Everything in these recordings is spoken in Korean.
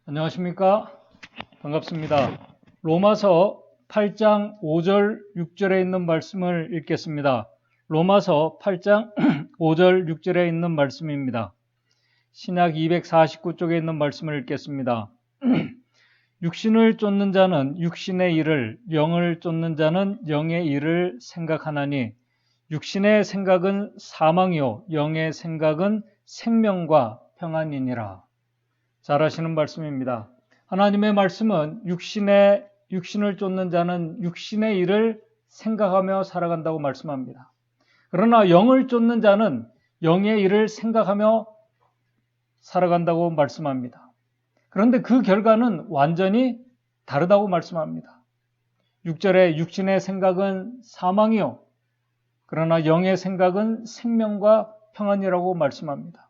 안녕하십니까? 반갑습니다. 로마서 8장 5절 6절에 있는 말씀을 읽겠습니다. 로마서 8장 5절 6절에 있는 말씀입니다. 신약 249쪽에 있는 말씀을 읽겠습니다. 육신을 쫓는 자는 육신의 일을, 영을 쫓는 자는 영의 일을 생각하나니 육신의 생각은 사망이요 영의 생각은 생명과 평안이니라. 잘 아시는 말씀입니다. 하나님의 말씀은 육신을 쫓는 자는 육신의 일을 생각하며 살아간다고 말씀합니다. 그러나 영을 쫓는 자는 영의 일을 생각하며 살아간다고 말씀합니다. 그런데 그 결과는 완전히 다르다고 말씀합니다. 6절에 육신의 생각은 사망이요 그러나 영의 생각은 생명과 평안이라고 말씀합니다.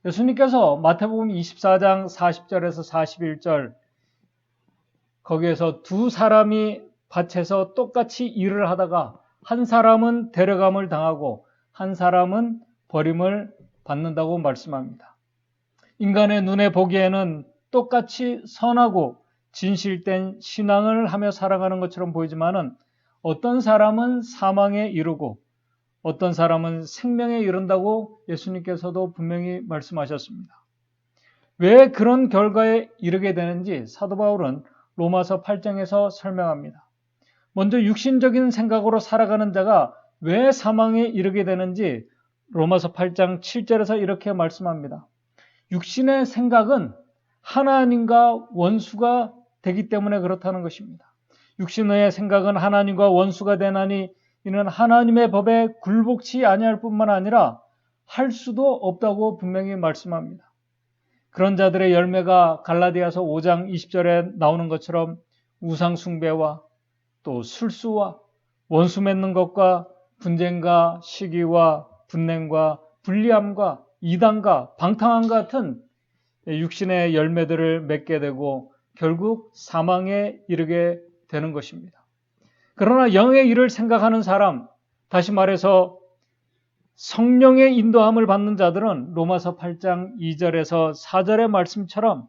예수님께서 마태복음 24장 40절에서 41절 거기에서 두 사람이 밭에서 똑같이 일을 하다가 한 사람은 데려감을 당하고 한 사람은 버림을 받는다고 말씀합니다. 인간의 눈에 보기에는 똑같이 선하고 진실된 신앙을 하며 살아가는 것처럼 보이지만은 어떤 사람은 사망에 이르고 어떤 사람은 생명에 이른다고 예수님께서도 분명히 말씀하셨습니다. 왜 그런 결과에 이르게 되는지 사도 바울은 로마서 8장에서 설명합니다. 먼저 육신적인 생각으로 살아가는 자가 왜 사망에 이르게 되는지 로마서 8장 7절에서 이렇게 말씀합니다. 육신의 생각은 하나님과 원수가 되기 때문에 그렇다는 것입니다. 육신의 생각은 하나님과 원수가 되나니 이는 하나님의 법에 굴복치 아니할 뿐만 아니라 할 수도 없다고 분명히 말씀합니다. 그런 자들의 열매가 갈라디아서 5장 20절에 나오는 것처럼 우상 숭배와 또 술수와 원수 맺는 것과 분쟁과 시기와 분냉과 불리함과 이단과 방탕함 같은 육신의 열매들을 맺게 되고 결국 사망에 이르게 되는 것입니다. 그러나 영의 일을 생각하는 사람, 다시 말해서 성령의 인도함을 받는 자들은 로마서 8장 2절에서 4절의 말씀처럼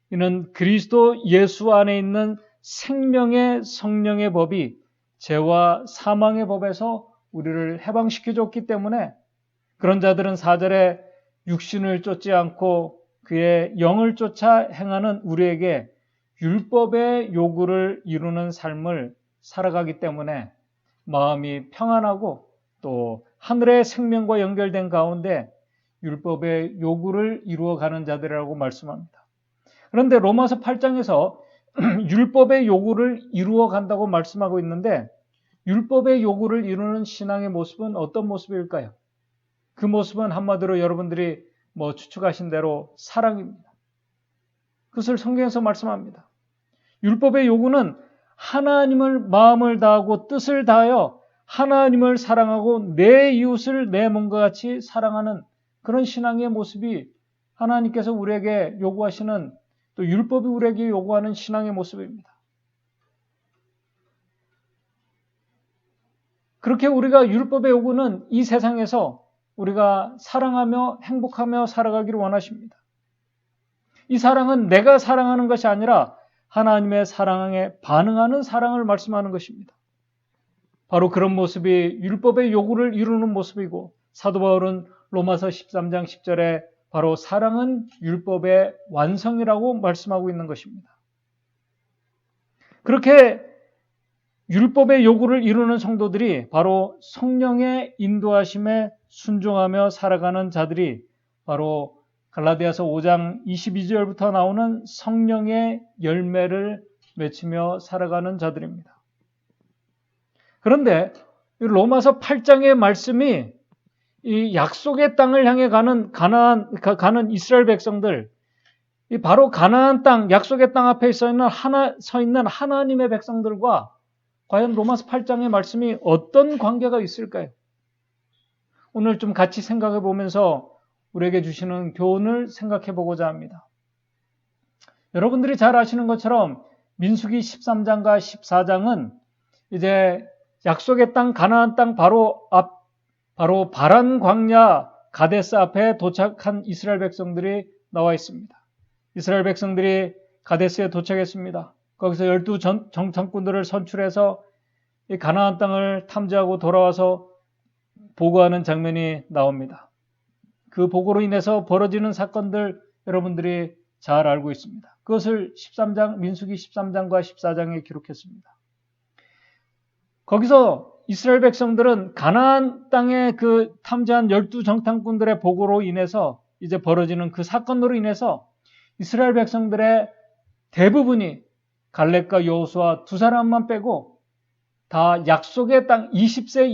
이는 그리스도 예수 안에 있는 생명의 성령의 법이 죄와 사망의 법에서 우리를 해방시켜 줬기 때문에 그런 자들은 4절에 육신을 쫓지 않고 그의 영을 쫓아 행하는 우리에게 율법의 요구를 이루는 삶을 살아가기 때문에 마음이 평안하고 또 하늘의 생명과 연결된 가운데 율법의 요구를 이루어가는 자들이라고 말씀합니다. 그런데 로마서 8장에서 율법의 요구를 이루어간다고 말씀하고 있는데 율법의 요구를 이루는 신앙의 모습은 어떤 모습일까요? 그 모습은 한마디로 여러분들이 추측하신 대로 사랑입니다. 그것을 성경에서 말씀합니다. 율법의 요구는 하나님을 마음을 다하고 뜻을 다하여 하나님을 사랑하고 내 이웃을 내 몸과 같이 사랑하는 그런 신앙의 모습이 하나님께서 우리에게 요구하시는 또 율법이 우리에게 요구하는 신앙의 모습입니다. 그렇게 우리가 율법의 요구는 이 세상에서 우리가 사랑하며 행복하며 살아가기를 원하십니다. 이 사랑은 내가 사랑하는 것이 아니라 하나님의 사랑에 반응하는 사랑을 말씀하는 것입니다. 바로 그런 모습이 율법의 요구를 이루는 모습이고 사도 바울은 로마서 13장 10절에 바로 사랑은 율법의 완성이라고 말씀하고 있는 것입니다. 그렇게 율법의 요구를 이루는 성도들이 바로 성령의 인도하심에 순종하며 살아가는 자들이 바로 갈라디아서 5장 22절부터 나오는 성령의 열매를 맺으며 살아가는 자들입니다. 그런데 로마서 8장의 말씀이 이 약속의 땅을 향해 가는 이스라엘 백성들, 바로 가나안 땅, 약속의 땅 앞에 서 있는 하나님의 백성들과 과연 로마서 8장의 말씀이 어떤 관계가 있을까요? 오늘 좀 같이 생각해 보면서 우리에게 주시는 교훈을 생각해 보고자 합니다. 여러분들이 잘 아시는 것처럼 민수기 13장과 14장은 이제 약속의 땅 가나안 땅 바로 바란 광야 가데스 앞에 도착한 이스라엘 백성들이 나와 있습니다. 이스라엘 백성들이 가데스에 도착했습니다. 거기서 12 정탐꾼들을 선출해서 이 가나안 땅을 탐지하고 돌아와서 보고하는 장면이 나옵니다. 그 보고로 인해서 벌어지는 사건들 여러분들이 잘 알고 있습니다. 그것을 민수기 13장과 14장에 기록했습니다. 거기서 이스라엘 백성들은 가나안 땅의 그 탐지한 12 정탐꾼들의 보고로 인해서 이제 벌어지는 그 사건으로 인해서 이스라엘 백성들의 대부분이 갈렙과 여호수아 두 사람만 빼고 다 약속의 땅 20세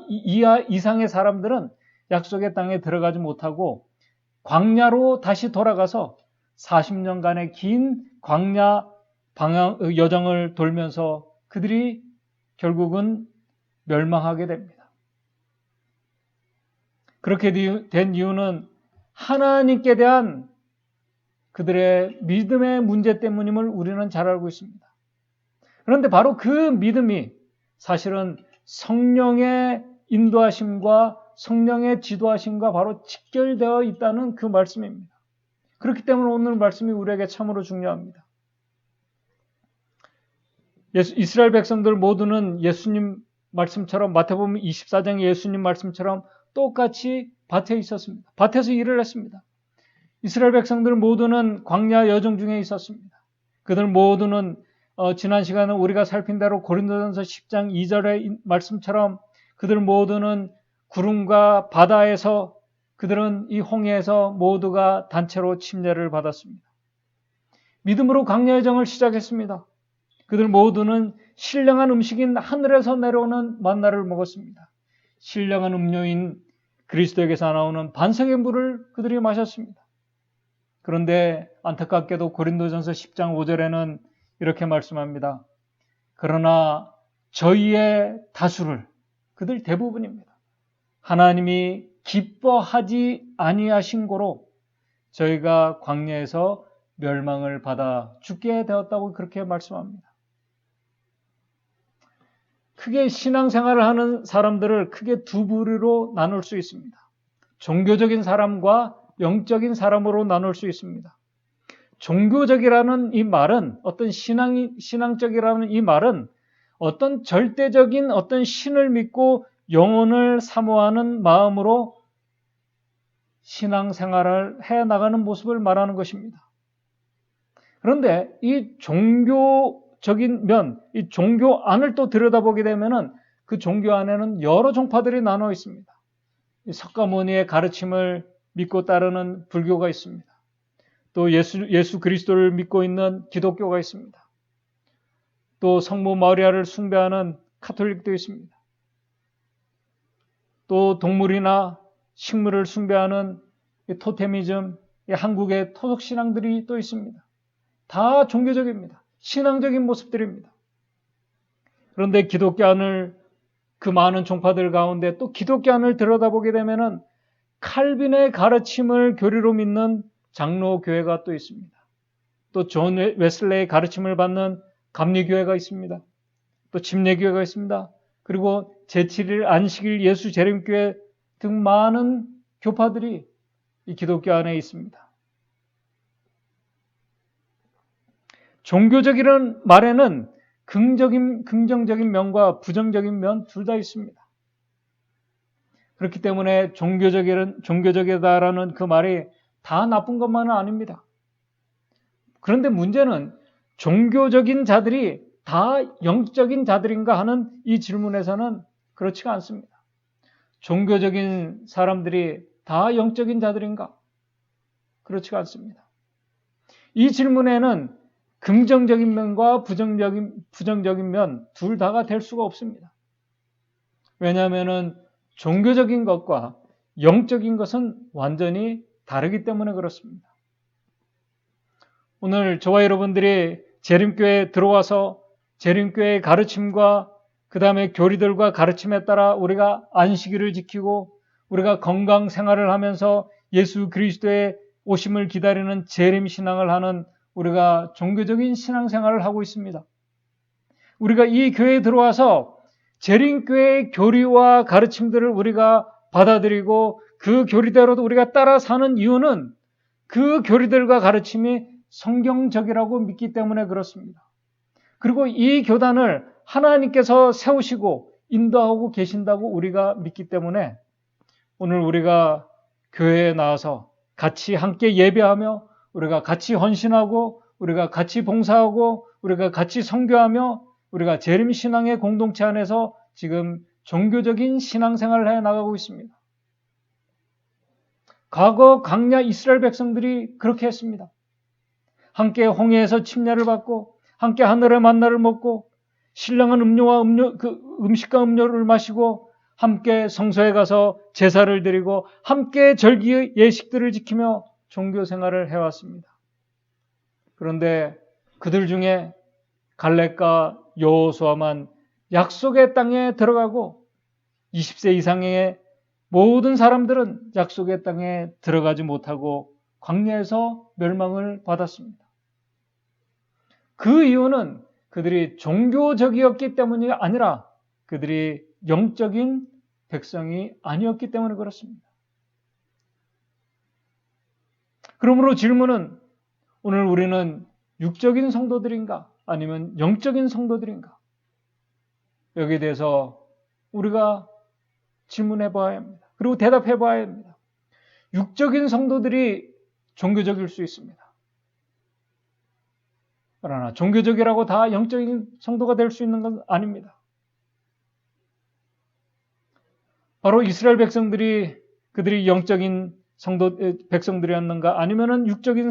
이하 이상의 사람들은 약속의 땅에 들어가지 못하고 광야로 다시 돌아가서 40년간의 긴 광야 여정을 돌면서 그들이 결국은 멸망하게 됩니다. 그렇게 된 이유는 하나님께 대한 그들의 믿음의 문제 때문임을 우리는 잘 알고 있습니다. 그런데 바로 그 믿음이 사실은 성령의 인도하심과 성령의 지도하심과 바로 직결되어 있다는 그 말씀입니다. 그렇기 때문에 오늘 말씀이 우리에게 참으로 중요합니다. 이스라엘 백성들 모두는 예수님 말씀처럼 마태복음 24장의 예수님 말씀처럼 똑같이 밭에 있었습니다. 밭에서 일을 했습니다. 이스라엘 백성들 모두는 광야 여정 중에 있었습니다. 그들 모두는 지난 시간에 우리가 살핀 대로 고린도전서 10장 2절의 말씀처럼 그들 모두는 구름과 바다에서 그들은 이 홍해에서 모두가 단체로 침례를 받았습니다. 믿음으로 광야 여정을 시작했습니다. 그들 모두는 신령한 음식인 하늘에서 내려오는 만나를 먹었습니다. 신령한 음료인 그리스도에게서 나오는 반석의 물을 그들이 마셨습니다. 그런데 안타깝게도 고린도전서 10장 5절에는 이렇게 말씀합니다. 그러나 저희의 다수를, 그들 대부분입니다. 하나님이 기뻐하지 아니하신 고로 저희가 광야에서 멸망을 받아 죽게 되었다고 그렇게 말씀합니다. 크게 신앙생활을 하는 사람들을 크게 두 부류로 나눌 수 있습니다. 종교적인 사람과 영적인 사람으로 나눌 수 있습니다. 종교적이라는 이 말은 신앙적이라는 이 말은 어떤 절대적인 어떤 신을 믿고 영혼을 사모하는 마음으로 신앙생활을 해나가는 모습을 말하는 것입니다. 그런데 이 종교적인 면, 이 종교 안을 또 들여다보게 되면은 그 종교 안에는 여러 종파들이 나눠 있습니다. 석가모니의 가르침을 믿고 따르는 불교가 있습니다. 또 예수 그리스도를 믿고 있는 기독교가 있습니다. 또 성모 마리아를 숭배하는 카톨릭도 있습니다. 또 동물이나 식물을 숭배하는 토테미즘, 한국의 토속신앙들이 또 있습니다. 다 종교적입니다. 신앙적인 모습들입니다. 그런데 기독교 안을 그 많은 종파들 가운데 또 기독교 안을 들여다보게 되면은 칼빈의 가르침을 교리로 믿는 장로교회가 또 있습니다. 또 존 웨슬레의 가르침을 받는 감리교회가 있습니다. 또 침례교회가 있습니다. 그리고 제7일 안식일 예수 재림교회 등 많은 교파들이 이 기독교 안에 있습니다. 종교적이라는 말에는 긍정적인 면과 부정적인 면 둘 다 있습니다. 그렇기 때문에 종교적이다라는 그 말이 다 나쁜 것만은 아닙니다. 그런데 문제는 종교적인 자들이 다 영적인 자들인가 하는 이 질문에서는 그렇지가 않습니다. 종교적인 사람들이 다 영적인 자들인가? 그렇지가 않습니다. 이 질문에는 긍정적인 면과 부정적인 면 둘 다가 될 수가 없습니다. 왜냐하면 종교적인 것과 영적인 것은 완전히 다르기 때문에 그렇습니다. 오늘 저와 여러분들이 재림교회에 들어와서 재림교회의 가르침과 그 다음에 교리들과 가르침에 따라 우리가 안식일을 지키고 우리가 건강 생활을 하면서 예수 그리스도의 오심을 기다리는 재림신앙을 하는 우리가 종교적인 신앙생활을 하고 있습니다. 우리가 이 교회에 들어와서 재림교회의 교리와 가르침들을 우리가 받아들이고 그 교리대로도 우리가 따라 사는 이유는 그 교리들과 가르침이 성경적이라고 믿기 때문에 그렇습니다. 그리고 이 교단을 하나님께서 세우시고 인도하고 계신다고 우리가 믿기 때문에 오늘 우리가 교회에 나와서 같이 함께 예배하며 우리가 같이 헌신하고 우리가 같이 봉사하고 우리가 같이 선교하며 우리가 재림신앙의 공동체 안에서 지금 종교적인 신앙생활을 해 나가고 있습니다. 과거 광야 이스라엘 백성들이 그렇게 했습니다. 함께 홍해에서 침례를 받고 함께 하늘의 만나를 먹고 신령한 음식과 음료를 마시고 함께 성소에 가서 제사를 드리고 함께 절기의 예식들을 지키며 종교 생활을 해왔습니다. 그런데 그들 중에 갈렙과 여호수아만 약속의 땅에 들어가고 20세 이상의 모든 사람들은 약속의 땅에 들어가지 못하고 광야에서 멸망을 받았습니다. 그 이유는 그들이 종교적이었기 때문이 아니라 그들이 영적인 백성이 아니었기 때문에 그렇습니다. 그러므로 질문은 오늘 우리는 육적인 성도들인가 아니면 영적인 성도들인가? 여기에 대해서 우리가 질문해 봐야 합니다. 그리고 대답해 봐야 합니다. 육적인 성도들이 종교적일 수 있습니다. 그러나 종교적이라고 다 영적인 성도가 될 수 있는 건 아닙니다. 바로 이스라엘 백성들이 그들이 영적인 백성들이었는가 아니면은 육적인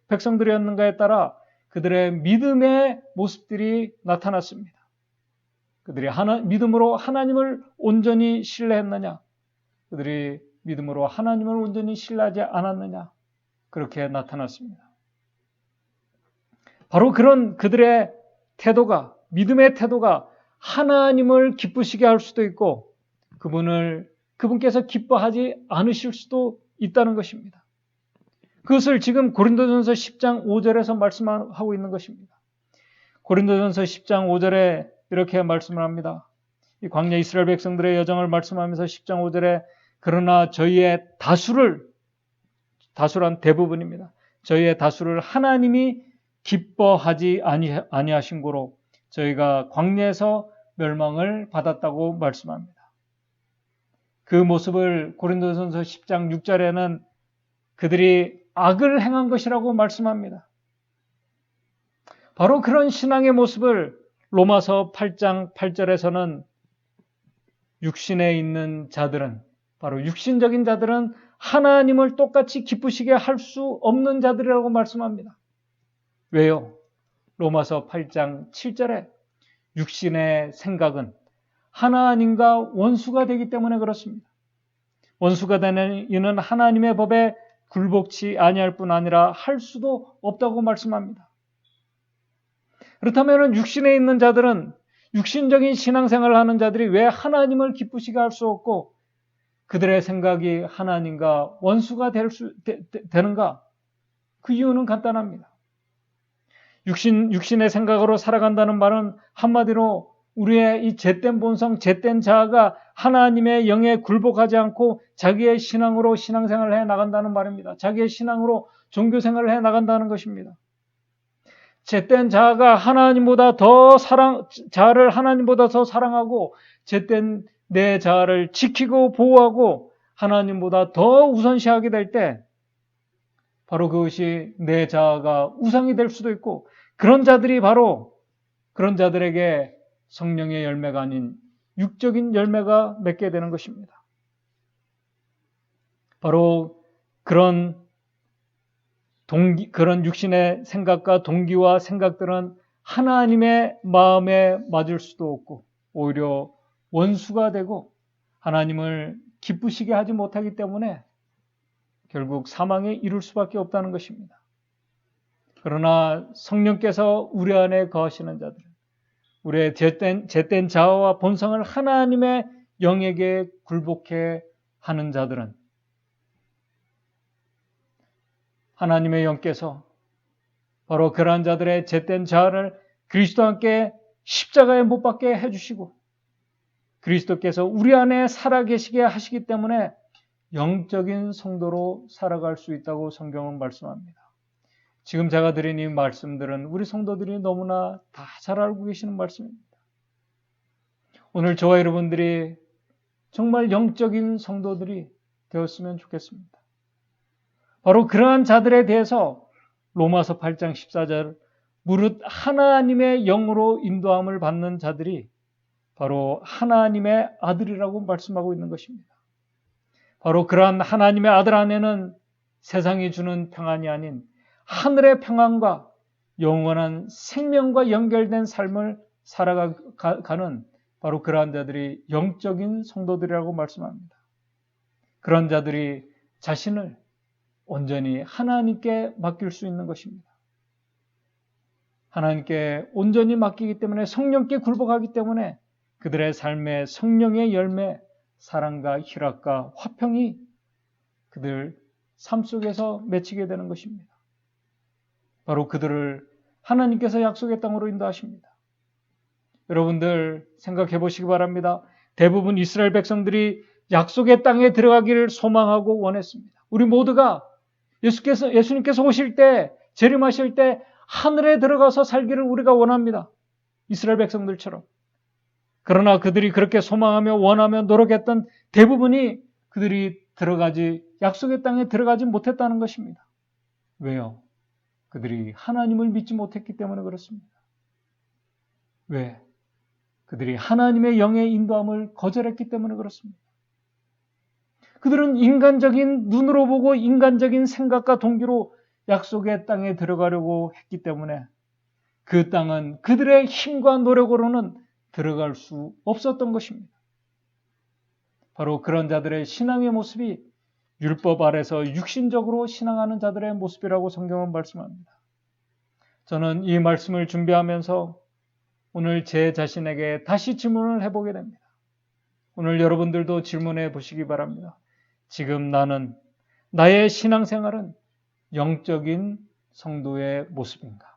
백성들이었는가에 따라 그들의 믿음의 모습들이 나타났습니다. 그들이 믿음으로 하나님을 온전히 신뢰했느냐? 그들이 믿음으로 하나님을 온전히 신뢰하지 않았느냐? 그렇게 나타났습니다. 바로 그런 그들의 태도가, 믿음의 태도가 하나님을 기쁘시게 할 수도 있고 그분께서 기뻐하지 않으실 수도 있다는 것입니다. 그것을 지금 고린도전서 10장 5절에서 말씀하고 있는 것입니다. 고린도전서 10장 5절에 이렇게 말씀을 합니다. 이 광야 이스라엘 백성들의 여정을 말씀하면서 10장 5절에 그러나 저희의 다수란 대부분입니다. 저희의 다수를 하나님이 기뻐하지 아니하신 고로 저희가 광야에서 멸망을 받았다고 말씀합니다. 그 모습을 고린도전서 10장 6절에는 그들이 악을 행한 것이라고 말씀합니다. 바로 그런 신앙의 모습을 로마서 8장 8절에서는 육신에 있는 자들은 바로 육신적인 자들은 하나님을 똑같이 기쁘시게 할 수 없는 자들이라고 말씀합니다. 왜요? 로마서 8장 7절에 육신의 생각은 하나님과 원수가 되기 때문에 그렇습니다. 원수가 되는 이는 하나님의 법에 굴복치 아니할 뿐 아니라 할 수도 없다고 말씀합니다. 그렇다면 육신에 있는 자들은 육신적인 신앙생활을 하는 자들이 왜 하나님을 기쁘시게 할 수 없고 그들의 생각이 하나님과 원수가 되는가? 그 이유는 간단합니다. 육신의 생각으로 살아간다는 말은 한마디로 우리의 이 잿된 본성, 잿된 자아가 하나님의 영에 굴복하지 않고 자기의 신앙으로 신앙생활을 해 나간다는 말입니다. 자기의 신앙으로 종교생활을 해 나간다는 것입니다. 잿된 자아가 자아를 하나님보다 더 사랑하고 잿된 내 자아를 지키고 보호하고 하나님보다 더 우선시하게 될 때 바로 그것이 내 자아가 우상이 될 수도 있고 그런 자들에게 성령의 열매가 아닌 육적인 열매가 맺게 되는 것입니다. 바로 그런 육신의 생각과 동기와 생각들은 하나님의 마음에 맞을 수도 없고 오히려 원수가 되고 하나님을 기쁘시게 하지 못하기 때문에 결국 사망에 이를 수밖에 없다는 것입니다. 그러나 성령께서 우리 안에 거하시는 자들은 우리의 잿된 자아와 본성을 하나님의 영에게 굴복해 하는 자들은 하나님의 영께서 바로 그러한 자들의 잿된 자아를 그리스도와 함께 십자가에 못 박게 해주시고 그리스도께서 우리 안에 살아계시게 하시기 때문에 영적인 성도로 살아갈 수 있다고 성경은 말씀합니다. 지금 제가 드린 이 말씀들은 우리 성도들이 너무나 다 잘 알고 계시는 말씀입니다. 오늘 저와 여러분들이 정말 영적인 성도들이 되었으면 좋겠습니다. 바로 그러한 자들에 대해서 로마서 8장 14절 무릇 하나님의 영으로 인도함을 받는 자들이 바로 하나님의 아들이라고 말씀하고 있는 것입니다. 바로 그러한 하나님의 아들 안에는 세상이 주는 평안이 아닌 하늘의 평안과 영원한 생명과 연결된 삶을 살아가는 바로 그러한 자들이 영적인 성도들이라고 말씀합니다. 그런 자들이 자신을 온전히 하나님께 맡길 수 있는 것입니다. 하나님께 온전히 맡기기 때문에 성령께 굴복하기 때문에 그들의 삶의 성령의 열매, 사랑과 희락과 화평이 그들 삶 속에서 맺히게 되는 것입니다. 바로 그들을 하나님께서 약속의 땅으로 인도하십니다. 여러분들 생각해 보시기 바랍니다. 대부분 이스라엘 백성들이 약속의 땅에 들어가기를 소망하고 원했습니다. 우리 모두가 예수님께서 오실 때, 재림하실 때 하늘에 들어가서 살기를 우리가 원합니다. 이스라엘 백성들처럼. 그러나 그들이 그렇게 소망하며 원하며 노력했던 대부분이 그들이 약속의 땅에 들어가지 못했다는 것입니다. 왜요? 그들이 하나님을 믿지 못했기 때문에 그렇습니다. 왜? 그들이 하나님의 영의 인도함을 거절했기 때문에 그렇습니다. 그들은 인간적인 눈으로 보고 인간적인 생각과 동기로 약속의 땅에 들어가려고 했기 때문에 그 땅은 그들의 힘과 노력으로는 들어갈 수 없었던 것입니다. 바로 그런 자들의 신앙의 모습이 율법 아래서 육신적으로 신앙하는 자들의 모습이라고 성경은 말씀합니다. 저는 이 말씀을 준비하면서 오늘 제 자신에게 다시 질문을 해보게 됩니다. 오늘 여러분들도 질문해 보시기 바랍니다. 지금 나의 신앙생활은 영적인 성도의 모습인가?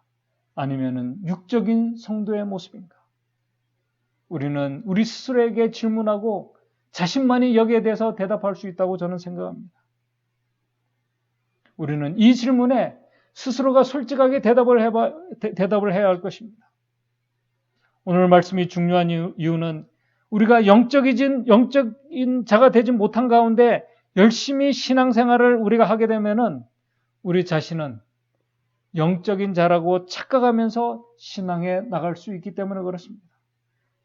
아니면은 육적인 성도의 모습인가? 우리는 우리 스스로에게 질문하고 자신만이 여기에 대해서 대답할 수 있다고 저는 생각합니다. 우리는 이 질문에 스스로가 솔직하게 대답을 해야 할 것입니다. 오늘 말씀이 중요한 이유는 우리가 영적인 자가 되지 못한 가운데 열심히 신앙생활을 우리가 하게 되면은 우리 자신은 영적인 자라고 착각하면서 신앙에 나갈 수 있기 때문에 그렇습니다.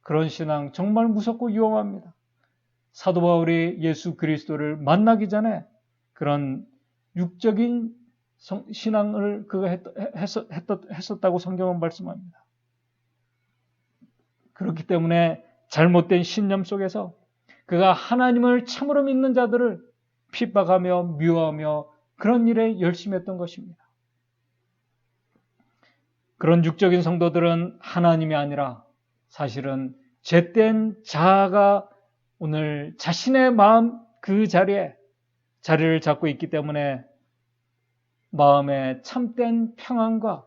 그런 신앙 정말 무섭고 위험합니다. 사도 바울이 예수 그리스도를 만나기 전에 그런 육적인 신앙을 그가 했었다고 성경은 말씀합니다. 그렇기 때문에 잘못된 신념 속에서 그가 하나님을 참으로 믿는 자들을 핍박하며 미워하며 그런 일에 열심히 했던 것입니다. 그런 육적인 성도들은 하나님이 아니라 사실은 죄된 자아가 오늘 자신의 마음 그 자리를 잡고 있기 때문에 마음에 참된 평안과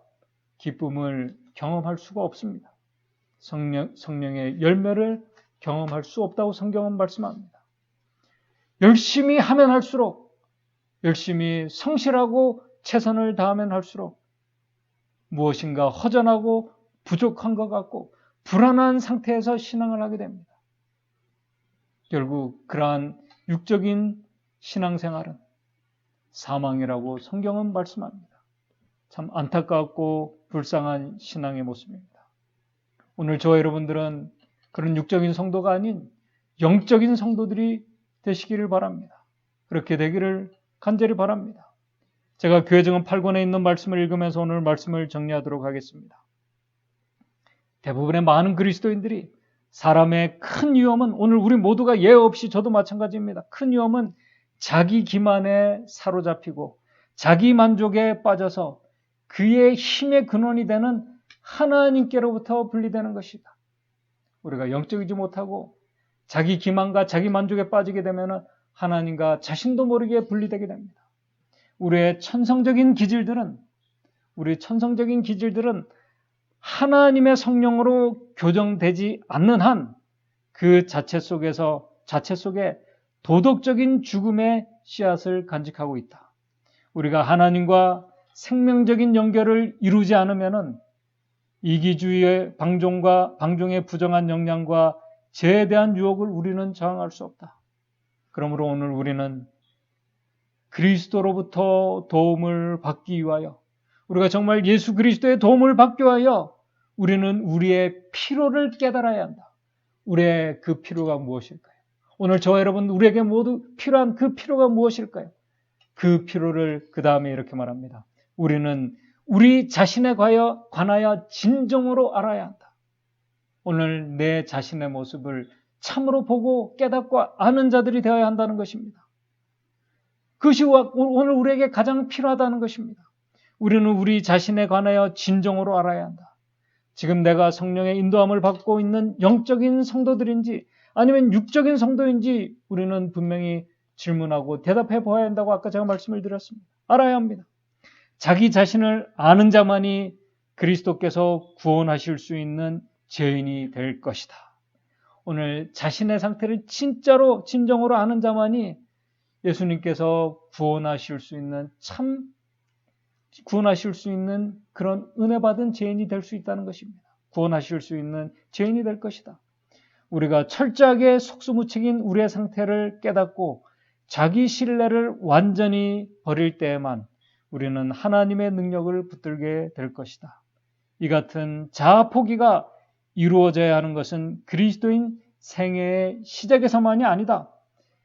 기쁨을 경험할 수가 없습니다. 성령의 열매를 경험할 수 없다고 성경은 말씀합니다. 열심히 하면 할수록, 열심히 성실하고 최선을 다하면 할수록 무엇인가 허전하고 부족한 것 같고 불안한 상태에서 신앙을 하게 됩니다. 결국 그러한 육적인 신앙생활은 사망이라고 성경은 말씀합니다. 참 안타깝고 불쌍한 신앙의 모습입니다. 오늘 저와 여러분들은 그런 육적인 성도가 아닌 영적인 성도들이 되시기를 바랍니다. 그렇게 되기를 간절히 바랍니다. 제가 교회증언 8권에 있는 말씀을 읽으면서 오늘 말씀을 정리하도록 하겠습니다. 대부분의 많은 그리스도인들이 사람의 큰 위험은 오늘 우리 모두가 예외 없이 저도 마찬가지입니다. 큰 위험은 자기 기만에 사로잡히고 자기 만족에 빠져서 그의 힘의 근원이 되는 하나님께로부터 분리되는 것이다. 우리가 영적이지 못하고 자기 기만과 자기 만족에 빠지게 되면 하나님과 자신도 모르게 분리되게 됩니다. 우리 천성적인 기질들은 하나님의 성령으로 교정되지 않는 한 그 자체 속에 도덕적인 죽음의 씨앗을 간직하고 있다. 우리가 하나님과 생명적인 연결을 이루지 않으면은 이기주의의 방종의 부정한 영향과 죄에 대한 유혹을 우리는 저항할 수 없다. 그러므로 오늘 우리는 그리스도로부터 도움을 받기 위하여, 우리가 정말 예수 그리스도의 도움을 받기 위하여 우리는 우리의 필요를 깨달아야 한다. 우리의 그 필요가 무엇일까요? 오늘 저와 여러분, 우리에게 모두 필요한 그 필요가 무엇일까요? 그 필요를 그 다음에 이렇게 말합니다. 우리는 우리 자신에 관하여 진정으로 알아야 한다. 오늘 내 자신의 모습을 참으로 보고 깨닫고 아는 자들이 되어야 한다는 것입니다. 그것이 오늘 우리에게 가장 필요하다는 것입니다. 우리는 우리 자신에 관하여 진정으로 알아야 한다. 지금 내가 성령의 인도함을 받고 있는 영적인 성도들인지 아니면 육적인 성도인지 우리는 분명히 질문하고 대답해 보아야 한다고 아까 제가 말씀을 드렸습니다. 알아야 합니다. 자기 자신을 아는 자만이 그리스도께서 구원하실 수 있는 죄인이 될 것이다. 오늘 자신의 상태를 진정으로 아는 자만이 예수님께서 구원하실 수 있는 그런 은혜 받은 죄인이 될 수 있다는 것입니다. 구원하실 수 있는 죄인이 될 것이다. 우리가 철저하게 속수무책인 우리의 상태를 깨닫고 자기 신뢰를 완전히 버릴 때에만 우리는 하나님의 능력을 붙들게 될 것이다. 이 같은 자아 포기가 이루어져야 하는 것은 그리스도인 생애의 시작에서만이 아니다.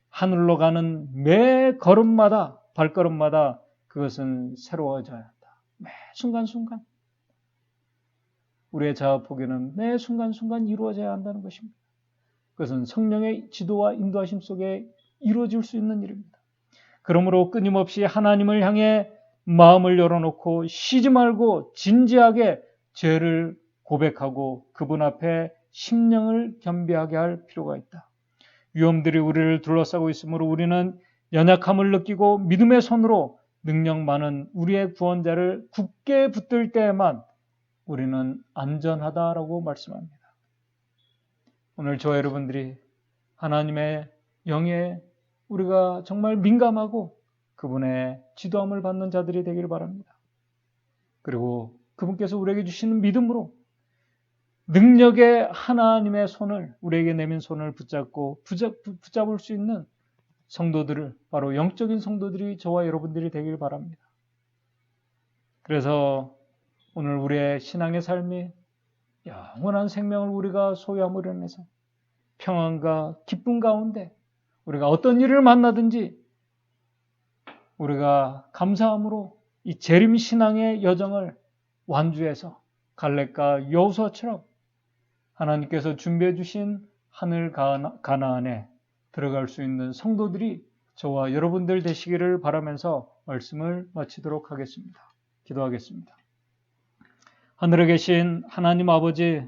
하늘로 가는 매 발걸음마다 그것은 새로워져야 한다. 매 순간순간. 우리의 자아 포기는 매 순간순간 이루어져야 한다는 것입니다. 그것은 성령의 지도와 인도하심 속에 이루어질 수 있는 일입니다. 그러므로 끊임없이 하나님을 향해 마음을 열어놓고 쉬지 말고 진지하게 죄를 고백하고 그분 앞에 심령을 겸비하게 할 필요가 있다. 위험들이 우리를 둘러싸고 있으므로 우리는 연약함을 느끼고 믿음의 손으로 능력 많은 우리의 구원자를 굳게 붙들 때에만 우리는 안전하다라고 말씀합니다. 오늘 저와 여러분들이 하나님의 영에 우리가 정말 민감하고 그분의 지도함을 받는 자들이 되기를 바랍니다. 그리고 그분께서 우리에게 주시는 믿음으로 능력의 하나님의 손을, 우리에게 내민 손을 붙잡을 수 있는 성도들을, 바로 영적인 성도들이 저와 여러분들이 되기를 바랍니다. 그래서 오늘 우리의 신앙의 삶이 영원한 생명을 우리가 소유함으로 인해서 평안과 기쁨 가운데 우리가 어떤 일을 만나든지 우리가 감사함으로 이 재림 신앙의 여정을 완주해서 갈렙과 여호수아처럼 하나님께서 준비해 주신 하늘 가나안에 들어갈 수 있는 성도들이 저와 여러분들 되시기를 바라면서 말씀을 마치도록 하겠습니다. 기도하겠습니다. 하늘에 계신 하나님 아버지,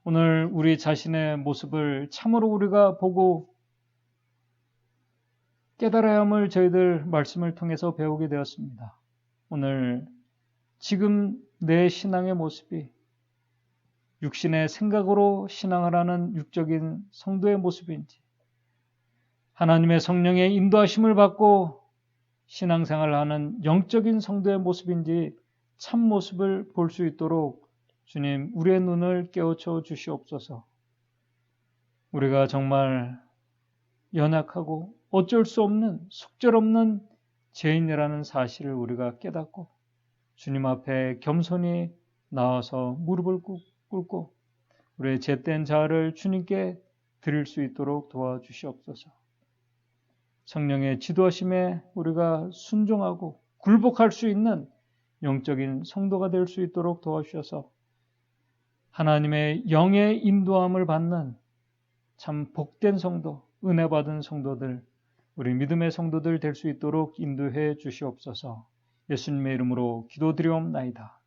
오늘 우리 자신의 모습을 참으로 우리가 보고 깨달아야 함을 저희들 말씀을 통해서 배우게 되었습니다. 오늘 지금 내 신앙의 모습이 육신의 생각으로 신앙을 하는 육적인 성도의 모습인지, 하나님의 성령의 인도하심을 받고 신앙생활을 하는 영적인 성도의 모습인지 참 모습을 볼 수 있도록 주님, 우리의 눈을 깨우쳐 주시옵소서. 우리가 정말 연약하고 어쩔 수 없는 속절없는 죄인이라는 사실을 우리가 깨닫고 주님 앞에 겸손히 나와서 무릎을 꿇고 우리의 죄된 자아를 주님께 드릴 수 있도록 도와주시옵소서. 성령의 지도하심에 우리가 순종하고 굴복할 수 있는 영적인 성도가 될 수 있도록 도와주셔서 하나님의 영의 인도함을 받는 참 복된 성도, 은혜 받은 성도들, 우리 믿음의 성도들 될 수 있도록 인도해 주시옵소서. 예수님의 이름으로 기도드리옵나이다.